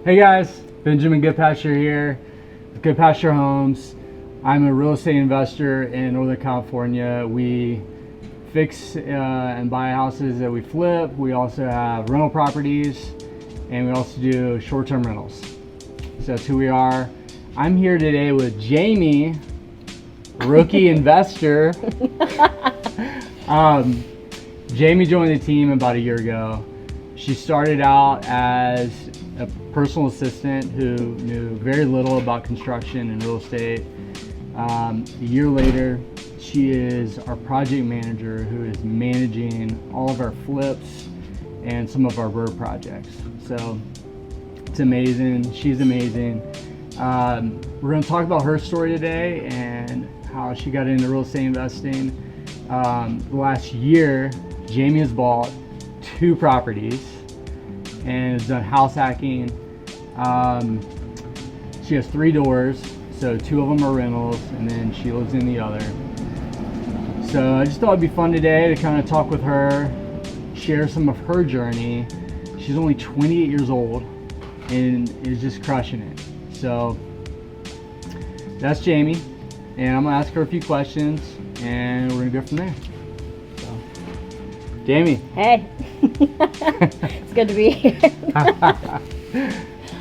Hey guys, Benjamin Goodpasture here with Goodpasture Homes. I'm a real estate investor in Northern California. We fix and buy houses that we flip. We also have rental properties, and we also do short-term rentals. So that's who we are. I'm here today with Jamie, rookie investor. Jamie joined the team about a year ago. She started out as a personal assistant who knew very little about construction and real estate. A year later, she is our project manager who is managing all of our flips and some of our bird projects. So it's amazing. She's amazing. We're going to talk about her story today and how she got into real estate investing. The last year, Jamie has bought 2 properties and has done house hacking. She has 3 doors, so 2 of them are rentals, and then she lives in the other. So I just thought it'd be fun today to kind of talk with her, share some of her journey. She's only 28 years old and is just crushing it. So that's Jamie, and I'm gonna ask her a few questions, and we're gonna go from there. So, Jamie. Hey. It's good to be here.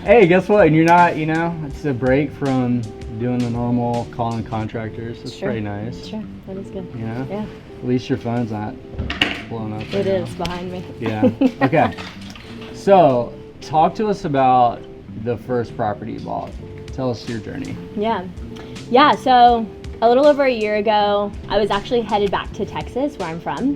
Hey, guess what? And you're not, it's a break from doing the normal calling contractors. It's pretty nice. Sure, that is good. Yeah. At least your phone's not blowing up. It is behind me. Yeah. Okay. So, talk to us about the first property you bought. Tell us your journey. Yeah. So a little over a year ago, I was actually headed back to Texas, where I'm from,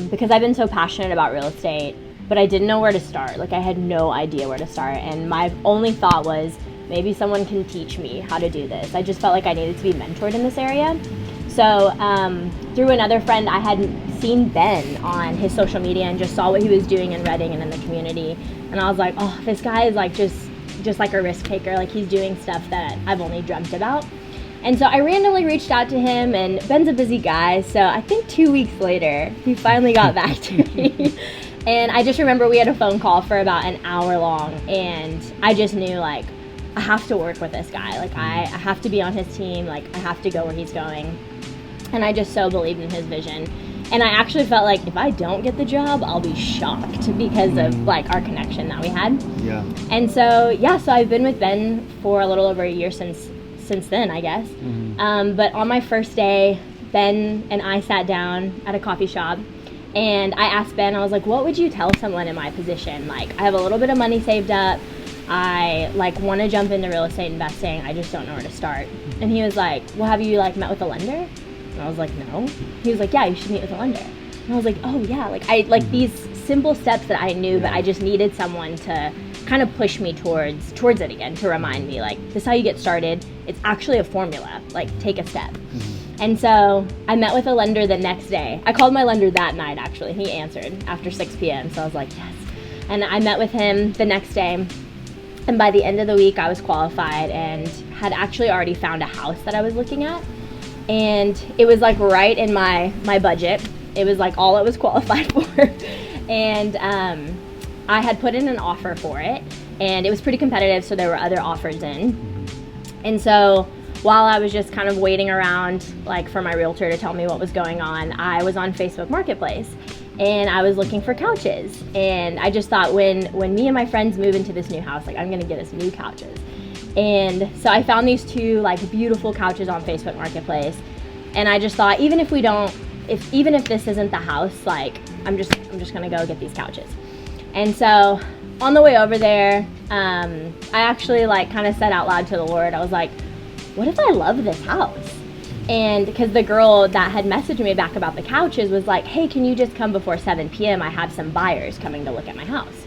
because I've been so passionate about real estate, but I didn't know where to start. Like, I had no idea where to start, and my only thought was maybe someone can teach me how to do this. I just felt like I needed to be mentored in this area. So through another friend, I had seen Ben on his social media and just saw what he was doing in Redding and in the community, and I was like, oh, this guy is like just like a risk taker. Like, he's doing stuff that I've only dreamt about. And so I randomly reached out to him, and Ben's a busy guy, so I think 2 weeks later, he finally got back to me. And I just remember we had a phone call for about an hour long, and I just knew, like, I have to work with this guy. Like, I have to be on his team. Like, I have to go where he's going. And I just so believed in his vision. And I actually felt like if I don't get the job, I'll be shocked because of, like, our connection that we had. Yeah. And so I've been with Ben for a little over a year since then, I guess. Mm-hmm. But on my first day, Ben and I sat down at a coffee shop, and I asked Ben, I was like, what would you tell someone in my position? Like, I have a little bit of money saved up. I want to jump into real estate investing. I just don't know where to start. And he was like, well, have you met with a lender? And I was like, no. He was like, yeah, you should meet with a lender. And I was like, oh yeah, these simple steps that I knew, but I just needed someone to kind of push me towards it again, to remind me, like, this is how you get started. It's actually a formula. Like, take a step. Mm-hmm. And so I met with a lender the next day. I called my lender that night, actually. He answered after 6 p.m. So I was like, yes. And I met with him the next day. And by the end of the week, I was qualified and had actually already found a house that I was looking at. And it was like right in my budget. It was like all I was qualified for. And I had put in an offer for it, and it was pretty competitive, so there were other offers in. And so while I was just kind of waiting around, like, for my realtor to tell me what was going on, I was on Facebook Marketplace, and I was looking for couches. And I just thought, when me and my friends move into this new house, like, I'm gonna get us new couches. And so I found these 2 like beautiful couches on Facebook Marketplace, and I just thought, even if this isn't the house, like, I'm just gonna go get these couches. And so on the way over there, I actually kind of said out loud to the Lord, I was like, what if I love this house? And because the girl that had messaged me back about the couches was like, hey, can you just come before 7 p.m.? I have some buyers coming to look at my house.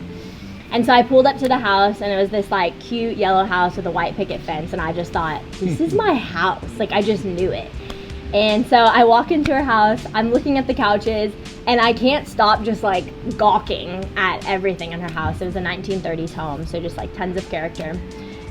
And so I pulled up to the house, and it was this cute yellow house with a white picket fence, and I just thought, this is my house. Like, I just knew it. And so I walk into her house, I'm looking at the couches, and I can't stop just gawking at everything in her house. It was a 1930s home, so just tons of character.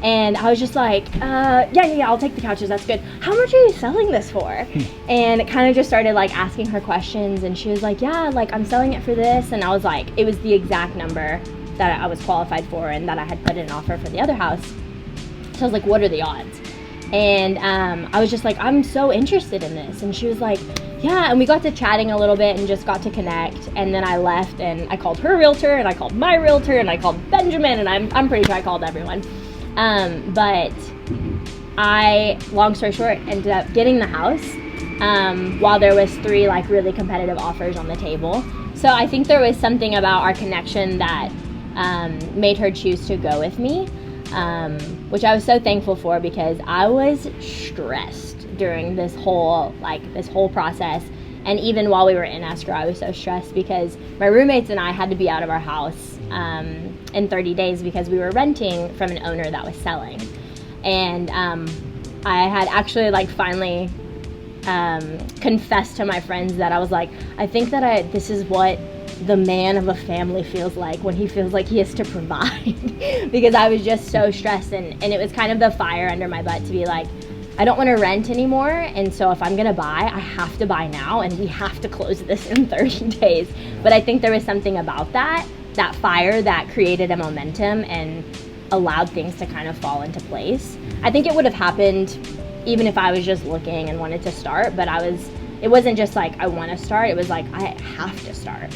And I was just like, yeah, I'll take the couches, that's good. How much are you selling this for? And it kind of just started asking her questions, and she was like, yeah, I'm selling it for this. And I was like, it was the exact number that I was qualified for and that I had put in an offer for the other house. So I was like, what are the odds? And I was just like, I'm so interested in this. And she was like, yeah. And we got to chatting a little bit and just got to connect. And then I left and I called her realtor and I called my realtor and I called Benjamin, and I'm pretty sure I called everyone. But long story short, ended up getting the house while there was 3 like really competitive offers on the table. So I think there was something about our connection that made her choose to go with me, which I was so thankful for, because I was stressed during this whole process. And even while we were in escrow, I was so stressed because my roommates and I had to be out of our house in 30 days because we were renting from an owner that was selling. And I had actually like finally confessed to my friends that I was like, I think that this is what the man of a family feels like when he feels like he has to provide. Because I was just so stressed, and it was kind of the fire under my butt to be like, I don't want to rent anymore, and so if I'm gonna buy, I have to buy now, and we have to close this in 30 days. But I think there was something about that fire that created a momentum and allowed things to kind of fall into place. I think it would have happened even if I was just looking and wanted to start, but it wasn't just like I want to start, it was like I have to start,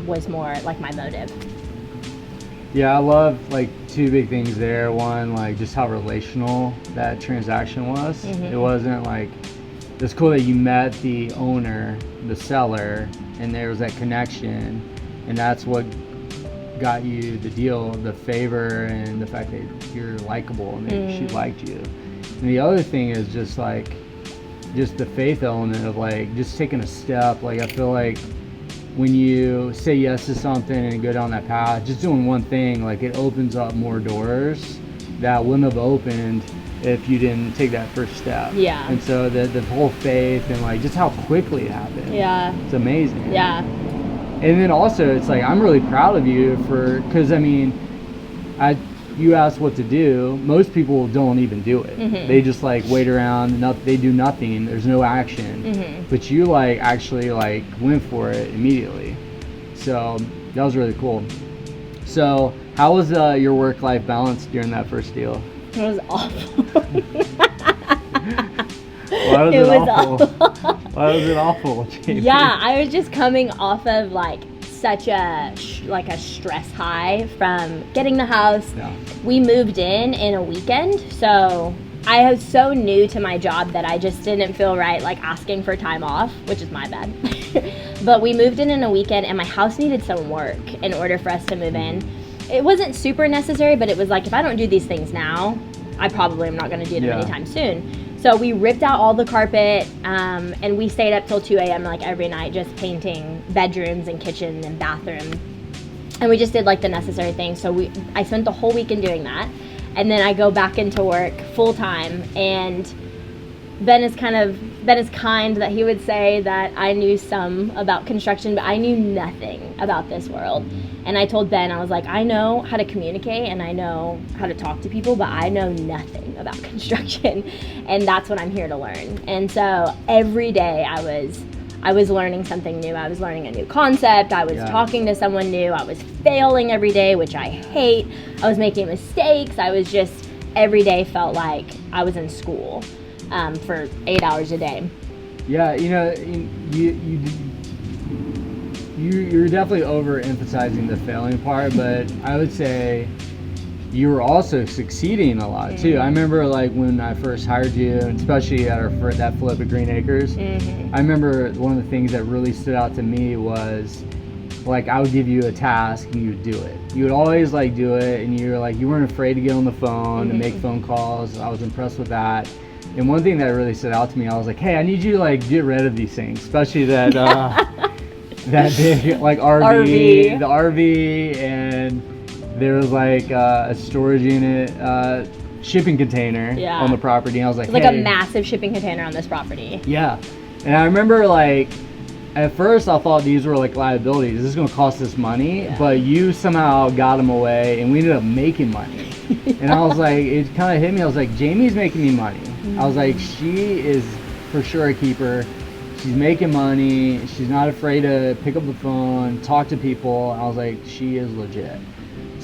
was more like my motive. Yeah, I love like 2 big things there. One, like just how relational that transaction was. It wasn't like, it's cool that you met the owner, the seller, and there was that connection, and that's what got you the deal, the favor, and the fact that you're likable and that she liked you. And the other thing is just the faith element of like just taking a step. Like I feel like when you say yes to something and go down that path, just doing one thing, like it opens up more doors that wouldn't have opened if you didn't take that first step. Yeah. And so the whole faith and like just how quickly it happened. Yeah. It's amazing. Yeah. And then also it's like, I'm really proud of you because I mean, you asked what to do. Most people don't even do it. They just like wait around, they do nothing, there's no action. But you like actually like went for it immediately. So that was really cool. So how was your work-life balance during that first deal? It was awful. Why was it awful? Why was it awful, Jamie? Yeah, I was just coming off of like such a stress high from getting the house. Yeah. We moved in a weekend, so I was so new to my job that I just didn't feel right like asking for time off, which is my bad. But we moved in a weekend, and my house needed some work in order for us to move in. It wasn't super necessary, but it was like, if I don't do these things now, I probably am not going to do them anytime soon. So we ripped out all the carpet, and we stayed up till 2 a.m. like every night, just painting bedrooms and kitchen and bathroom. And we just did like the necessary things. So I spent the whole weekend doing that. And then I go back into work full time, and Ben is kind that he would say that I knew some about construction, but I knew nothing about this world. And I told Ben, I was like, I know how to communicate and I know how to talk to people, but I know nothing about construction. And that's what I'm here to learn. And so every day I was learning something new. I was learning a new concept. I was talking to someone new. I was failing every day, which I hate. I was making mistakes. I was just, every day felt like I was in school for 8 hours a day. Yeah, you know, you're definitely overemphasizing the failing part, but I would say you were also succeeding a lot too. I remember like when I first hired you, and especially at that flip at Green Acres, I remember one of the things that really stood out to me was like I would give you a task and you would do it. You would always like do it, and you weren't afraid to get on the phone and make phone calls. I was impressed with that. And one thing that really stood out to me, I was like, hey, I need you to like get rid of these things, especially that that big like RV, the RV, and there was like a storage unit, shipping container on the property. And I was like, like a massive shipping container on this property. Yeah. And I remember like, at first I thought these were like liabilities. This is going to cost us money, but you somehow got them away and we ended up making money. And I was like, it kind of hit me. I was like, Jamie's making me money. I was like, she is for sure a keeper. She's making money. She's not afraid to pick up the phone, talk to people. I was like, she is legit.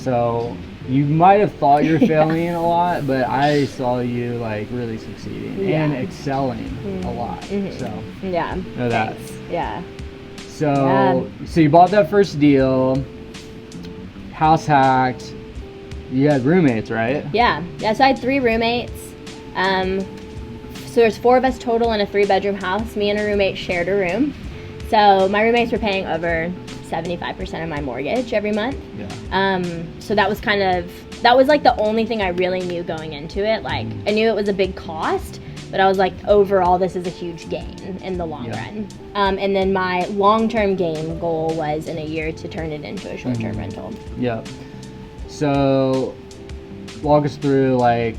So you might have thought you're failing a lot, but I saw you like really succeeding and excelling a lot. So yeah, know that. thanks. Yeah. So you bought that first deal, house hacked. You had roommates, right? Yeah. So I had 3 roommates. So there's 4 of us total in a 3-bedroom house. Me and a roommate shared a room. So my roommates were paying over 75% of my mortgage every month. Yeah. So that was like the only thing I really knew going into it. Like I knew it was a big cost, but I was like, overall, this is a huge gain in the long run. And then my long-term goal was in a year to turn it into a short-term rental. Yeah. So walk us through, like,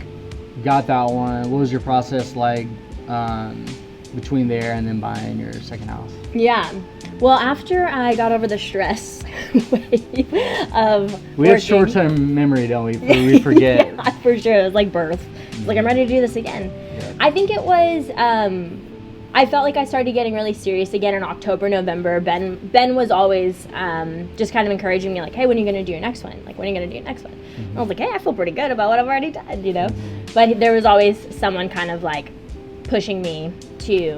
got that one. What was your process like between there and then buying your second house? Yeah. Well, after I got over the stress wave of we have short-term memory, don't we? We forget. Yeah, for sure. It was like birth. It's like, I'm ready to do this again. Yeah. I think it was, I felt like I started getting really serious again in October, November. Ben was always just kind of encouraging me, like, hey, when are you going to do your next one? Like, when are you going to do your next one? I was like, hey, I feel pretty good about what I've already done, you know? But there was always someone kind of like pushing me to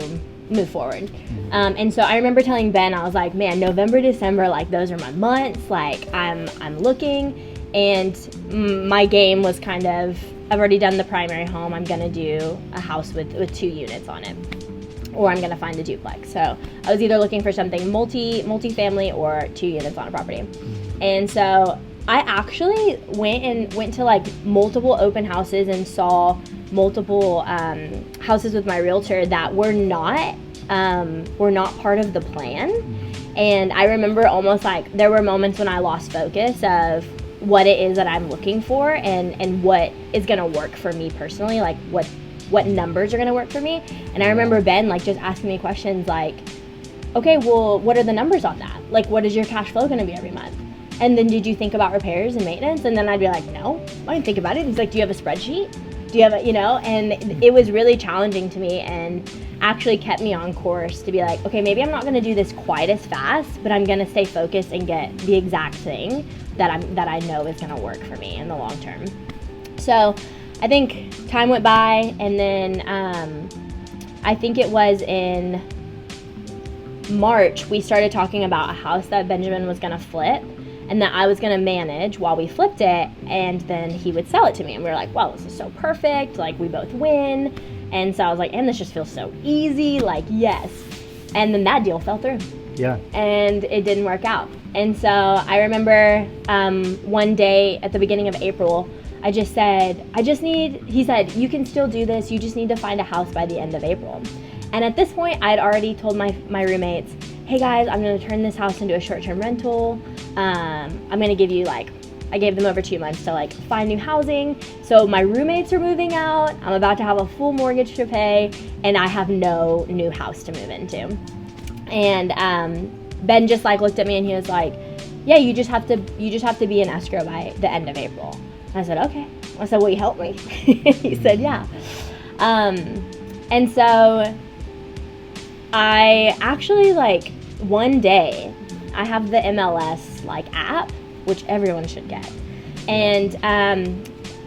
move forward. And so I remember telling Ben, I was like, man, November, December, like those are my months. Like I'm looking, and my game was kind of, I've already done the primary home. I'm gonna do a house with 2 units on it, or I'm gonna find a duplex. So I was either looking for something multi-family or 2 units on a property. And so I actually went to like multiple open houses and saw multiple houses with my realtor that were not part of the plan. And I remember almost like there were moments when I lost focus of what it is that I'm looking for and what is gonna work for me personally, like what numbers are gonna work for me. And I remember Ben like just asking me questions like, okay, well, what are the numbers on that? Like, what is your cash flow gonna be every month? And then did you think about repairs and maintenance? And then I'd be like, no, I didn't think about it. He's like, do you have a spreadsheet? Do you have a, and it was really challenging to me and actually kept me on course to be like, okay, maybe I'm not going to do this quite as fast, but I'm going to stay focused and get the exact thing that I know is going to work for me in the long term. So I think time went by, and then I think it was in March, we started talking about a house that Benjamin was going to flip and that I was going to manage while we flipped it, and then he would sell it to me. And we were like, wow, this is so perfect. Like, we both win. And so I was like, and this just feels so easy. Like, yes. And then that deal fell through. Yeah. And it didn't work out. And so I remember one day at the beginning of April, I just said, he said, you can still do this. You just need to find a house by the end of April. And at this point, I had already told my roommates, hey guys, I'm going to turn this house into a short-term rental. I'm going to give you I gave them over 2 months to find new housing. So my roommates are moving out. I'm about to have a full mortgage to pay, and I have no new house to move into. And Ben just looked at me and he was like, yeah, you just have to be in escrow by the end of April. And I said, okay. I said, will you help me? He said, yeah. And so I actually one day I have the MLS app, which everyone should get. And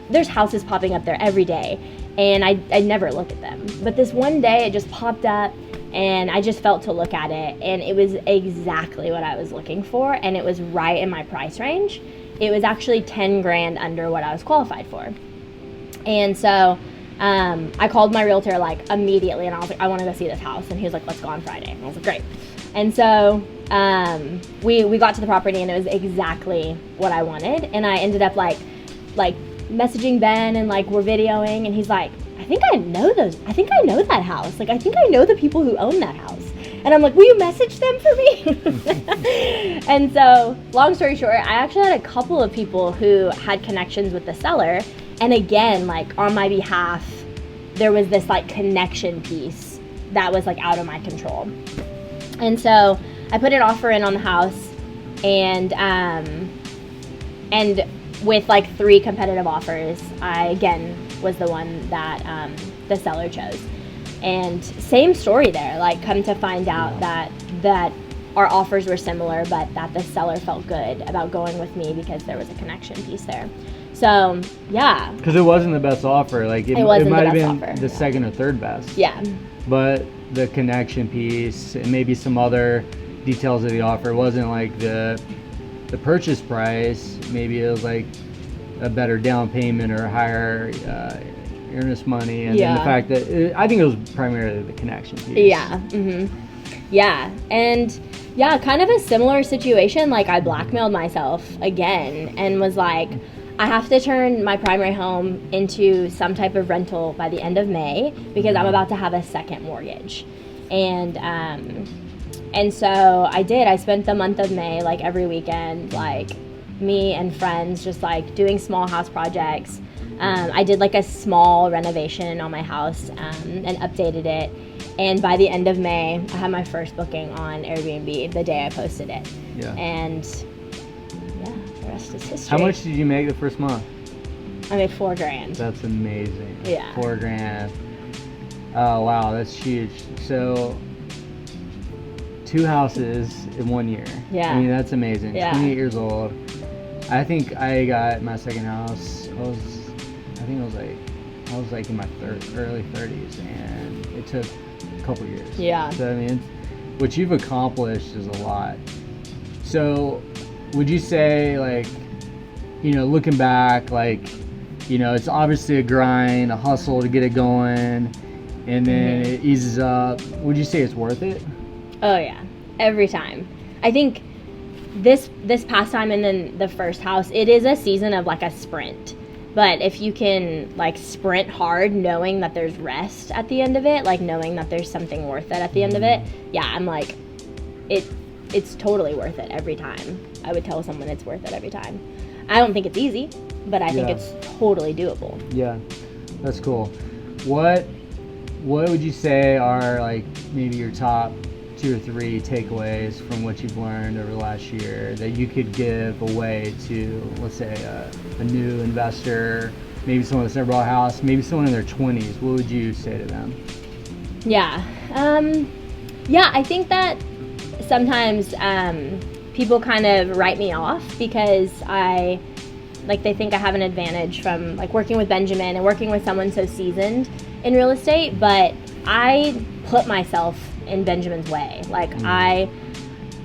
there's houses popping up there every day, and I never look at them. But this one day it just popped up, and I just felt to look at it, and it was exactly what I was looking for, and it was right in my price range. It was actually 10 grand under what I was qualified for. And so I called my realtor immediately, and I was like, I want to go see this house. And he was like, let's go on Friday. And I was like, great. And so we got to the property, and it was exactly what I wanted. And I ended up messaging Ben, and we're videoing, and he's like, I think I know that house. I think I know the people who own that house. And I'm like, will you message them for me? And so long story short, I actually had a couple of people who had connections with the seller. And again, on my behalf, there was this with piece that was out of my control. And so I put an offer in on the house, and with 3 competitive offers, I again was the one that the seller chose. And same story there. Come to find out that our offers were similar, but that the seller felt good about going with me because there was a connection piece there. So, yeah. Because it wasn't the best offer. Like, it wasn't might the have best been offer, the second or third best. Yeah. But the connection piece and maybe some other details of the offer wasn't like the purchase price. Maybe it was like a better down payment or a higher earnest money. And then the fact that I think it was primarily the connection piece. Yeah. Yeah. And yeah, kind of a similar situation. Like, I blackmailed myself again and was like, I have to turn my primary home into some type of rental by the end of May because I'm about to have a second mortgage. And so I did. I spent the month of May, like, every weekend, like, me and friends just, like, doing small house projects. I did, like, a small renovation on my house and updated it. And by the end of May, I had my first booking on Airbnb the day I posted it. Yeah. And yeah, the rest is history. How much did you make the first month? I made $4,000. That's amazing. Yeah. $4,000. Oh, wow, that's huge. So 2 houses in 1 year. Yeah. I mean, that's amazing. Yeah. 28 years old. I think I got my second house. I was like in my early 30s, and it took a couple years. Yeah. So I mean, what you've accomplished is a lot. So would you say, like, you know, looking back, like, you know, it's obviously a grind, a hustle to get it going, and then it eases up. Would you say it's worth it? Oh yeah, every time. I think this past time and then the first house, it is a season of like a sprint. But if you can, like, sprint hard knowing that there's rest at the end of it, like knowing that there's something worth it at the end of it, yeah, I'm like, it's totally worth it every time. I would tell someone it's worth it every time. I don't think it's easy, but I think it's totally doable. Yeah, that's cool. What would you say are, like, maybe your top 2 or 3 takeaways from what you've learned over the last year that you could give away to, let's say, a new investor, maybe someone that's never bought a house, maybe someone in their 20s? What would you say to them? Yeah. I think that sometimes people kind of write me off because they think I have an advantage from, like, working with Benjamin and working with someone so seasoned in real estate, but I put myself in Benjamin's way. Like, I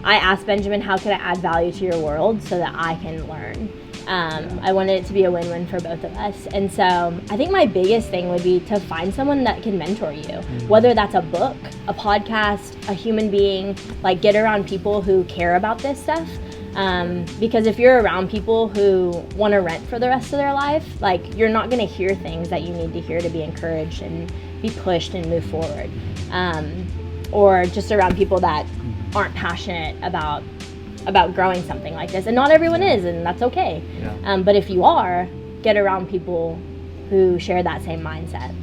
asked Benjamin, how can I add value to your world so that I can learn? I wanted it to be a win-win for both of us. And so I think my biggest thing would be to find someone that can mentor you, whether that's a book, a podcast, a human being. Like, get around people who care about this stuff. Because if you're around people who want to rent for the rest of their life, like, you're not going to hear things that you need to hear to be encouraged and be pushed and move forward. Or just around people that aren't passionate about growing something like this. And not everyone is, and that's okay. Yeah. But if you are, get around people who share that same mindset.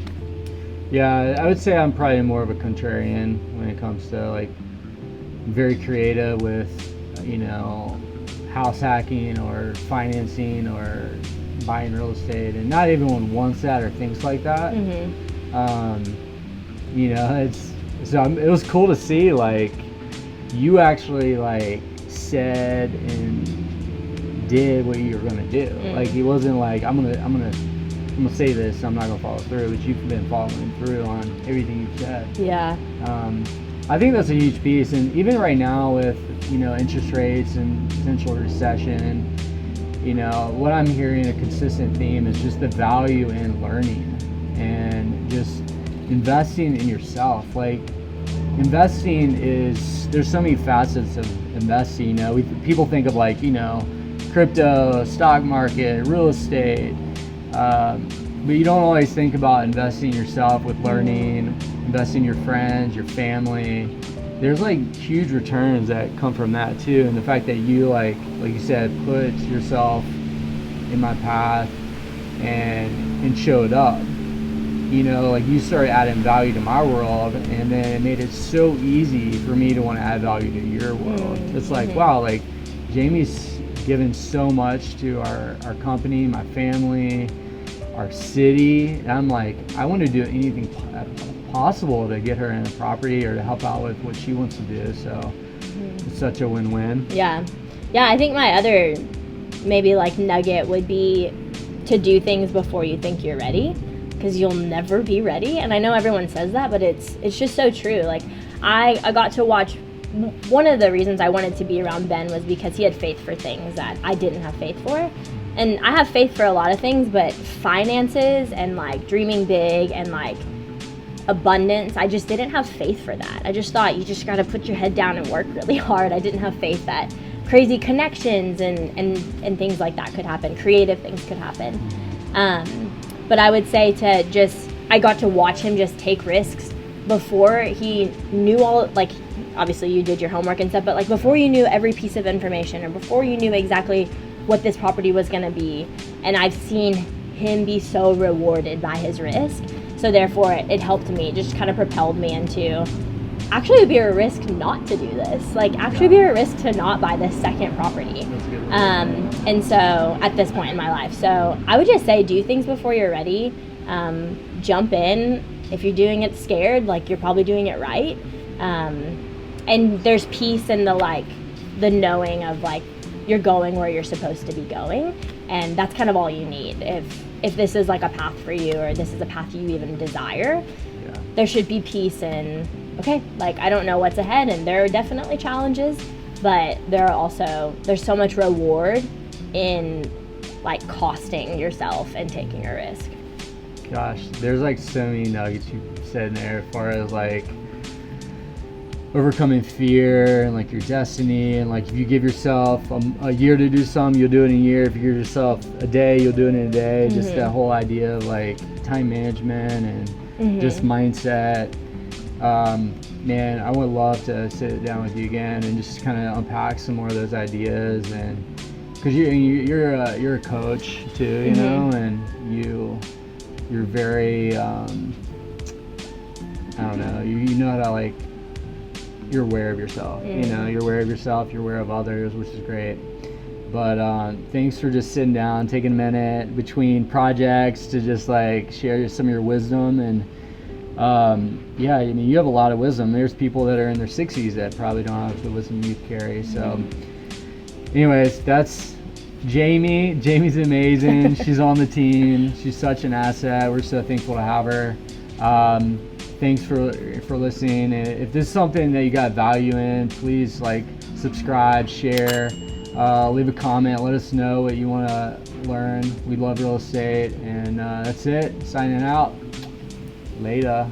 Yeah, I would say I'm probably more of a contrarian when it comes to, like, very creative with, you know, house hacking or financing or buying real estate, and not everyone wants that or thinks like that. You know, it was cool to see, like, you actually, like, said and did what you were gonna do. Like, it wasn't like I'm gonna say this, I'm not gonna follow through, but you've been following through on everything you've said. Yeah. I think that's a huge piece, and even right now with, you know, interest rates and potential recession, you know, what I'm hearing a consistent theme is just the value in learning and just investing in yourself. Like, investing there's so many facets of investing. You know, people think of, like, you know, crypto, stock market, real estate, but you don't always think about investing in yourself with learning, investing in your friends, your family. There's, like, huge returns that come from that too, and the fact that you, like you said, put yourself in my path and showed up. You know, like, you started adding value to my world, and then it made it so easy for me to want to add value to your world. It's like, wow, like, Jamie's given so much to our company, my family, our city. And I'm like, I want to do anything possible to get her in a property or to help out with what she wants to do. So It's such a win-win. Yeah. I think my other maybe like nugget would be to do things before you think you're ready, because you'll never be ready. And I know everyone says that, but it's just so true. Like I got to watch, one of the reasons I wanted to be around Ben was because he had faith for things that I didn't have faith for. And I have faith for a lot of things, but finances and like dreaming big and like abundance, I just didn't have faith for that. I just thought you just got to put your head down and work really hard. I didn't have faith that crazy connections and things like that could happen. Creative things could happen. But I would say I got to watch him just take risks before he knew all, like, obviously you did your homework and stuff, but like before you knew every piece of information or before you knew exactly what this property was going to be. And I've seen him be so rewarded by his risk. So therefore it helped me, just kind of propelled me into, actually it would be a risk not to do this. Like actually it'd be a risk to not buy this second property. And so at this point in my life, so I would just say do things before you're ready. Jump in. If you're doing it scared, like you're probably doing it right. And there's peace in the knowing of like you're going where you're supposed to be going, and that's kind of all you need. If this is like a path for you, or this is a path you even desire, there should be peace in, okay, like I don't know what's ahead, and there are definitely challenges, but there's so much reward in like costing yourself and taking a risk. Gosh, there's like so many nuggets you said in there as far as like overcoming fear and like your destiny, and like if you give yourself a year to do something, you'll do it in a year. If you give yourself a day, you'll do it in a day. Just that whole idea of like time management and just mindset. Man, I would love to sit down with you again and just kind of unpack some more of those ideas, and because you're a coach too, you know, and you're very I don't know, you know how to like, you're aware of yourself, you know, you're aware of yourself, you're aware of others, which is great. But thanks for just sitting down, taking a minute between projects to just like share some of your wisdom. And yeah, I mean, you have a lot of wisdom. There's people that are in their 60s that probably don't have the wisdom you carry. So anyways, that's Jamie. Jamie's amazing. She's on the team. She's such an asset. We're so thankful to have her. Thanks for listening. If this is something that you got value in, please like subscribe, share, leave a comment. Let us know what you want to learn. We love real estate. And that's it. Signing out. Later.